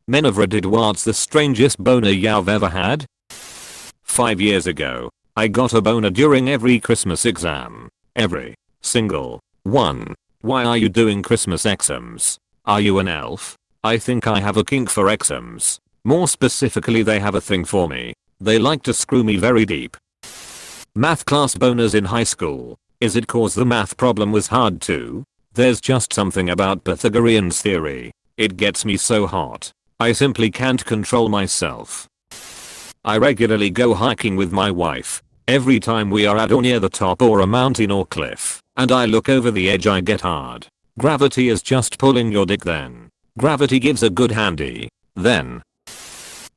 Men of Reddit, what's the strangest boner you've ever had? 5 years ago, I got a boner during every Christmas exam. Every single one. Why are you doing Christmas exams? Are you an elf? I think I have a kink for exams. More specifically, they have a thing for me. They like to screw me very deep. Math class boners in high school. Is it cause the math problem was hard too? There's just something about Pythagorean's theory. It gets me so hot. I simply can't control myself. I regularly go hiking with my wife. Every time we are at or near the top or a mountain or cliff, and I look over the edge, I get hard. Gravity is just pulling your dick then. Gravity gives a good handy. Then.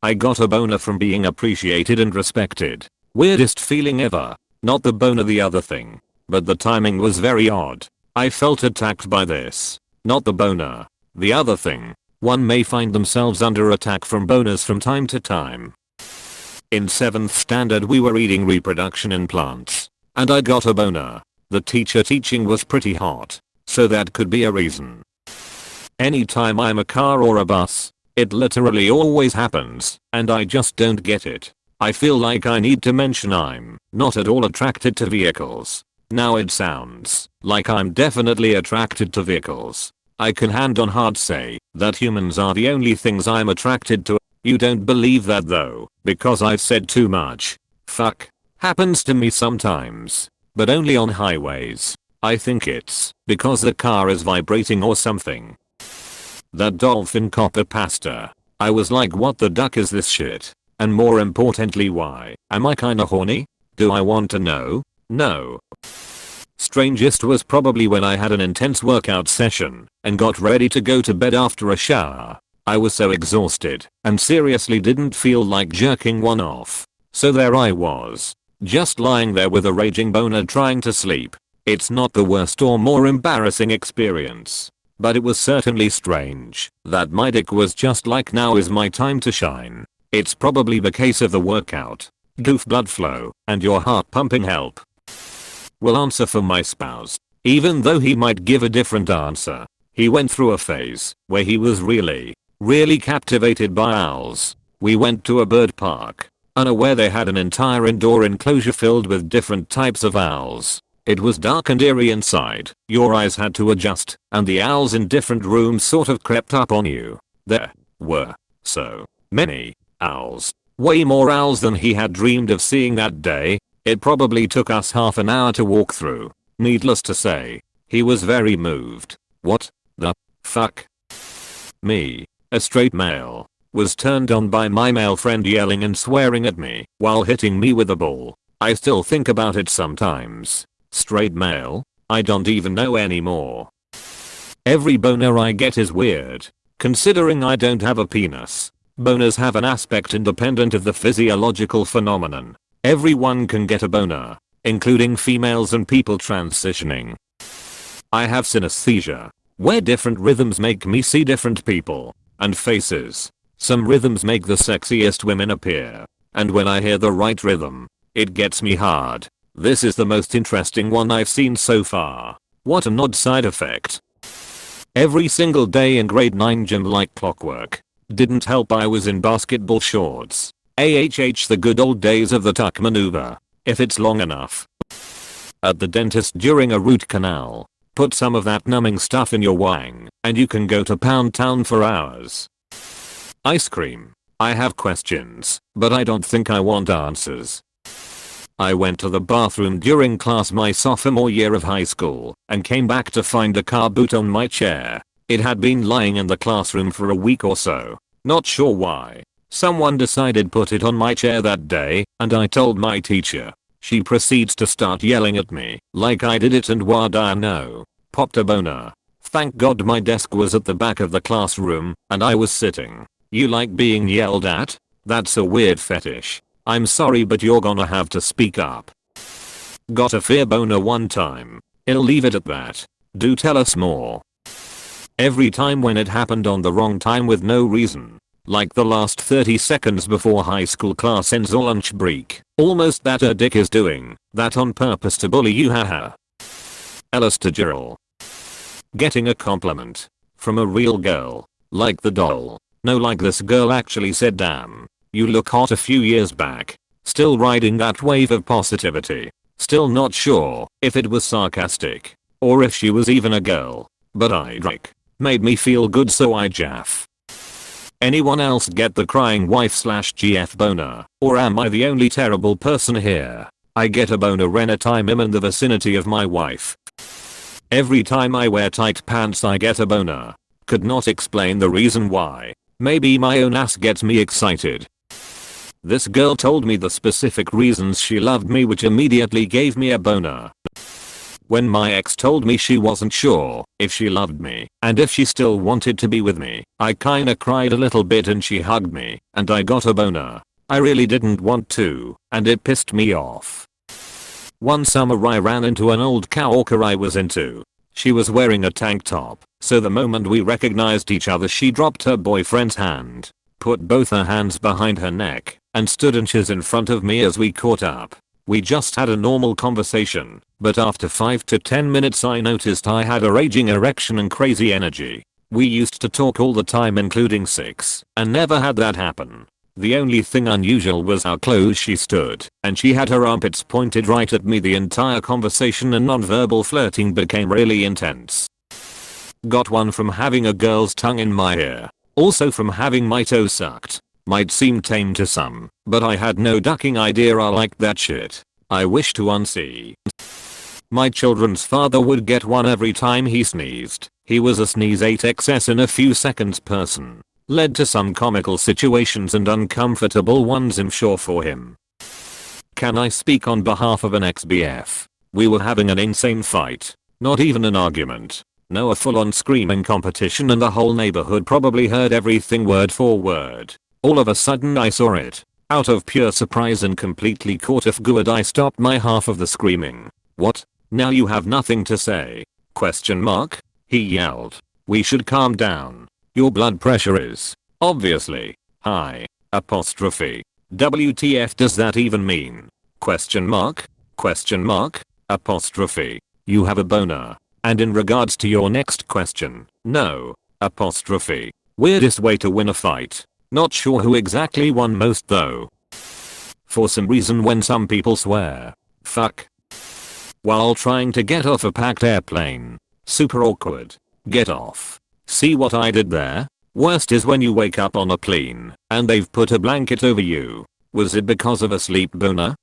I got a boner from being appreciated and respected. Weirdest feeling ever. Not the boner, the other thing. But the timing was very odd. I felt attacked by this. Not the boner. The other thing. One may find themselves under attack from boners from time to time. In 7th standard we were reading reproduction in plants. And I got a boner. The teacher teaching was pretty hot. So that could be a reason. Anytime I'm a car or a bus, it literally always happens, and I just don't get it. I feel like I need to mention I'm not at all attracted to vehicles. Now it sounds like I'm definitely attracted to vehicles. I can hand on heart say that humans are the only things I'm attracted to. You don't believe that though, because I've said too much. Fuck. Happens to me sometimes. But only on highways. I think it's because the car is vibrating or something. That dolphin copper pasta. I was like, what the duck is this shit? And more importantly, why? Am I kinda horny? Do I want to know? No. Strangest was probably when I had an intense workout session and got ready to go to bed after a shower. I was so exhausted and seriously didn't feel like jerking one off. So there I was, just lying there with a raging boner trying to sleep. It's not the worst or more embarrassing experience, but it was certainly strange that my dick was just like, now is my time to shine. It's probably the case of the workout, goof blood flow, and your heart pumping help. Will answer for my spouse, even though he might give a different answer. He went through a phase where he was really captivated by owls. We went to a bird park, unaware they had an entire indoor enclosure filled with different types of owls. It was dark and eerie inside, your eyes had to adjust, and the owls in different rooms sort of crept up on you. There were so many owls. Way more owls than he had dreamed of seeing that day. It probably took us half an hour to walk through. Needless to say, he was very moved. What the fuck? Me, a straight male, was turned on by my male friend yelling and swearing at me while hitting me with a ball. I still think about it sometimes. Straight male? I don't even know anymore. Every boner I get is weird. Considering I don't have a penis. Boners have an aspect independent of the physiological phenomenon. Everyone can get a boner, including females and people transitioning. I have synesthesia, where different rhythms make me see different people and faces. Some rhythms make the sexiest women appear, and when I hear the right rhythm, it gets me hard. This is the most interesting one I've seen so far. What an odd side effect. Every single day in grade 9 gym like clockwork. Didn't help I was in basketball shorts. AHH, the good old days of the tuck maneuver, if it's long enough. At the dentist during a root canal. Put some of that numbing stuff in your wang, and you can go to Pound Town for hours. Ice cream. I have questions, but I don't think I want answers. I went to the bathroom during class my sophomore year of high school, and came back to find a car boot on my chair. It had been lying in the classroom for a week or so. Not sure why. Someone decided put it on my chair that day, and I told my teacher. She proceeds to start yelling at me like I did it, and what I know. Popped a boner. Thank God my desk was at the back of the classroom and I was sitting. You like being yelled at? That's a weird fetish. I'm sorry, but you're gonna have to speak up. Got a fear boner one time. I'll leave it at that. Do tell us more. Every time when it happened on the wrong time with no reason. Like the last 30 seconds before high school class ends or lunch break. Almost that a dick is doing that on purpose to bully you, haha. Elastogeral. Getting a compliment from a real girl. Like the doll. No, like this girl actually said, damn, you look hot a few years back. Still riding that wave of positivity. Still not sure if it was sarcastic or if she was even a girl. But made me feel good, so I jaff. Anyone else get the crying wife/GF boner, or am I the only terrible person here? I get a boner anytime I'm in the vicinity of my wife. Every time I wear tight pants I get a boner. Could not explain the reason why. Maybe my own ass gets me excited. This girl told me the specific reasons she loved me, which immediately gave me a boner. When my ex told me she wasn't sure if she loved me and if she still wanted to be with me, I kinda cried a little bit and she hugged me and I got a boner. I really didn't want to, and it pissed me off. One summer I ran into an old coworker I was into. She was wearing a tank top, so the moment we recognized each other she dropped her boyfriend's hand, put both her hands behind her neck, and stood inches in front of me as we caught up. We just had a normal conversation, but after 5 to 10 minutes I noticed I had a raging erection and crazy energy. We used to talk all the time including sex, and never had that happen. The only thing unusual was how close she stood, and she had her armpits pointed right at me the entire conversation, and non-verbal flirting became really intense. Got one from having a girl's tongue in my ear. Also from having my toe sucked. Might seem tame to some, but I had no ducking idea I liked that shit. I wish to unsee. My children's father would get one every time he sneezed. He was a sneeze 8XS in a few seconds person. Led to some comical situations and uncomfortable ones, I'm sure, for him. Can I speak on behalf of an ex-BF? We were having an insane fight. Not even an argument. No, a full-on screaming competition, and the whole neighborhood probably heard everything word for word. All of a sudden I saw it. Out of pure surprise and completely caught off guard I stopped my half of the screaming. What? Now you have nothing to say? Question mark? He yelled. We should calm down. Your blood pressure is obviously high. Apostrophe. WTF does that even mean? Question mark? Question mark? Apostrophe. You have a boner. And in regards to your next question, no. Apostrophe. Weirdest way to win a fight. Not sure who exactly won most though. For some reason when some people swear fuck while trying to get off a packed airplane. Super awkward. Get off. See what I did there? Worst is when you wake up on a plane and they've put a blanket over you. Was it because of a sleep boner?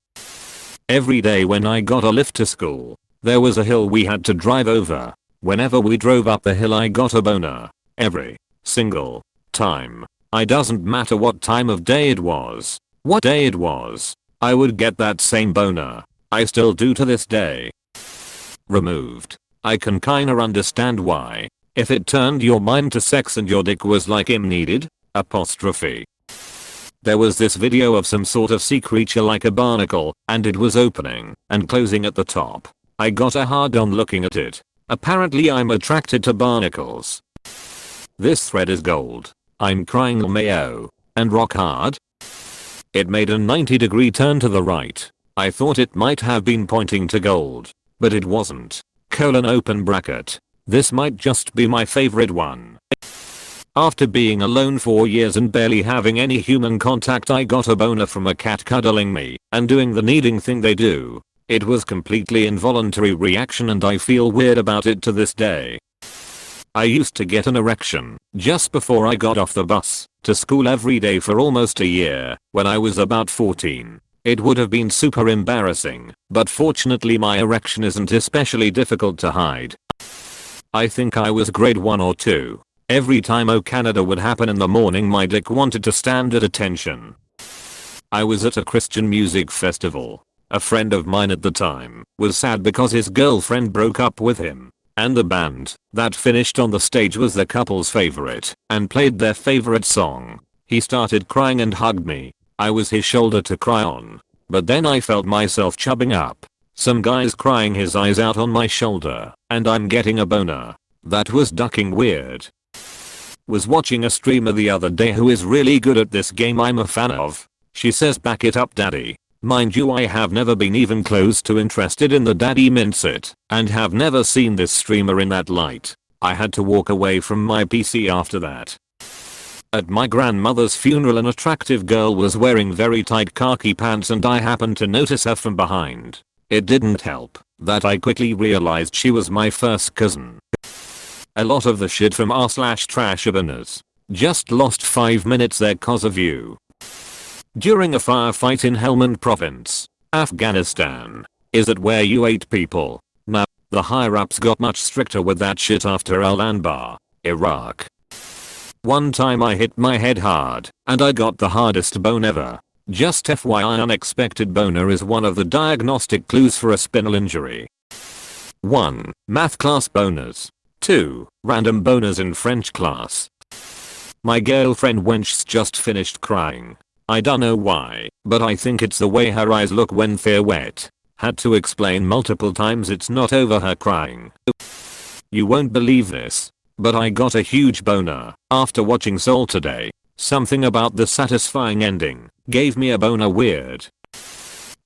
Every day when I got a lift to school, there was a hill we had to drive over. Whenever we drove up the hill I got a boner. Every single time. I doesn't matter what time of day it was. What day it was. I would get that same boner. I still do to this day. Removed. I can kinda understand why. If it turned your mind to sex and your dick was like him needed. Apostrophe. There was this video of some sort of sea creature like a barnacle, and it was opening and closing at the top. I got a hard on looking at it. Apparently I'm attracted to barnacles. This thread is gold. I'm crying mayo. And rock hard. It made a 90-degree turn to the right. I thought it might have been pointing to gold. But it wasn't. Open bracket. This might just be my favorite one. After being alone for years and barely having any human contact I got a boner from a cat cuddling me and doing the needing thing they do. It was completely involuntary reaction and I feel weird about it to this day. I used to get an erection just before I got off the bus to school every day for almost a year when I was about 14. It would have been super embarrassing, but fortunately my erection isn't especially difficult to hide. I think I was grade 1 or 2. Every time Oh Canada would happen in the morning my dick wanted to stand at attention. I was at a Christian music festival. A friend of mine at the time was sad because his girlfriend broke up with him. And the band that finished on the stage was the couple's favorite and played their favorite song. He started crying and hugged me. I was his shoulder to cry on. But then I felt myself chubbing up. Some guy's crying his eyes out on my shoulder and I'm getting a boner. That was ducking weird. Was watching a streamer the other day who is really good at this game I'm a fan of. She says back it up daddy. Mind you I have never been even close to interested in the daddy mindset and have never seen this streamer in that light. I had to walk away from my PC after that. At my grandmother's funeral, an attractive girl was wearing very tight khaki pants and I happened to notice her from behind. It didn't help that I quickly realized she was my first cousin. A lot of the shit from r/trash aboners. Just lost 5 minutes there cause of you. During a firefight in Helmand province, Afghanistan. Is it where you ate people? Nah, the higher ups got much stricter with that shit after Al-Anbar, Iraq. One time I hit my head hard, and I got the hardest bone ever. Just FYI, unexpected boner is one of the diagnostic clues for a spinal injury. 1. Math class boners. 2. Random boners in French class. My girlfriend wench's just finished crying. I don't know why, but I think it's the way her eyes look when they're wet. Had to explain multiple times it's not over her crying. You won't believe this, but I got a huge boner after watching Soul today. Something about the satisfying ending gave me a boner. Weird.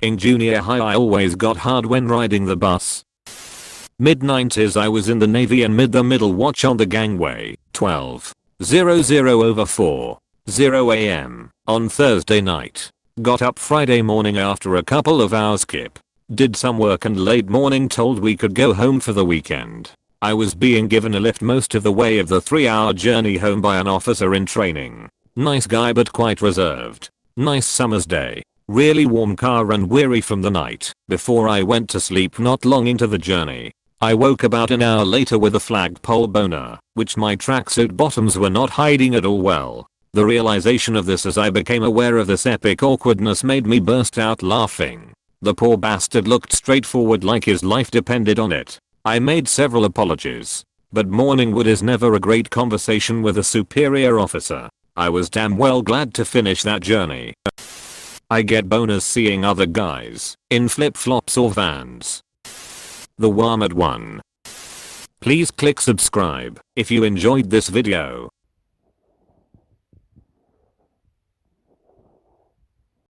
In junior high I always got hard when riding the bus. Mid-90s I was in the Navy and mid the middle watch on the gangway. 12:00 am on Thursday night. Got up Friday morning after a couple of hours skip. Did some work and late morning told we could go home for the weekend. I was being given a lift most of the way of the 3-hour journey home by an officer in training. Nice guy but quite reserved. Nice summer's day. Really warm car and weary from the night before I went to sleep not long into the journey. I woke about an hour later with a flagpole boner, which my tracksuit bottoms were not hiding at all well. The realization of this as I became aware of this epic awkwardness made me burst out laughing. The poor bastard looked straight forward like his life depended on it. I made several apologies, but morning wood is never a great conversation with a superior officer. I was damn well glad to finish that journey. I get boners seeing other guys in flip-flops or Vans. The Warmad one. Please click subscribe if you enjoyed this video.